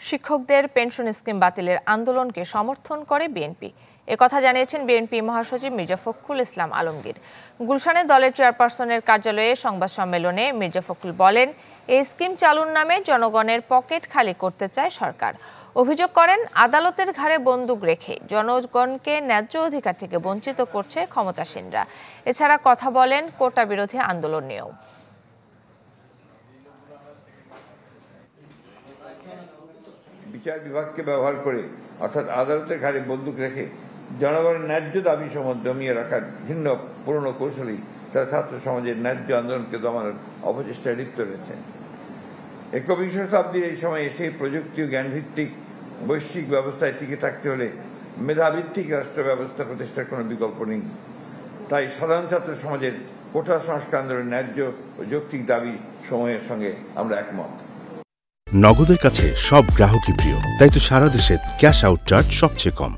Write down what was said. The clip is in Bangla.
শিক্ষকদের পেনশন স্কিম বাতিলের আন্দোলনকে সমর্থন করে বিএনপি। একথা জানিয়েছেন বিএনপি মহাসচিব মির্জা ফখরুল ইসলাম আলমগীর। গুলশানে দলের চেয়ারপারসনের কার্যালয়ে সংবাদ সম্মেলনে মির্জা ফখরুল বলেন, এই স্কিম চালুর নামে জনগণের পকেট খালি করতে চায় সরকার। অভিযোগ করেন, আদালতের ঘাড়ে বন্দুক রেখে জনগণকে ন্যায্য অধিকার থেকে বঞ্চিত করছে ক্ষমতাসীনরা। এছাড়া কথা বলেন কোটা বিরোধী আন্দোলন নিয়েও। বিচার বিভাগকে ব্যবহার করে অর্থাৎ আদালতের ঘাড়ে বন্দুক রেখে জনগণের ন্যায্য দাবি সমূহ দমিয়ে রাখার ভিন্ন পুরনো কৌশলেই তারা ছাত্র সমাজের ন্যায্য আন্দোলনকে দমানোর অপচেষ্টায় লিপ্ত রয়েছে। একবিংশ শতাব্দীর এই সময়ে সেই প্রযুক্তি ও জ্ঞানভিত্তিক বৈশ্বিক ব্যবস্থায় টিকে থাকতে হলে মেধাভিত্তিক রাষ্ট্র ব্যবস্থা প্রতিষ্ঠার কোনো বিকল্প নেই। তাই সাধারণ ছাত্র সমাজের কোটা সংস্কার আন্দোলনের ন্যায্য ও যৌক্তিক দাবি সমূহের সঙ্গে আমরা একমত। নগদের কাছে সব গ্রাহকই প্রিয়, তাই তো সারা দেশে ক্যাশ আউট চার্জ সবচেয়ে কম।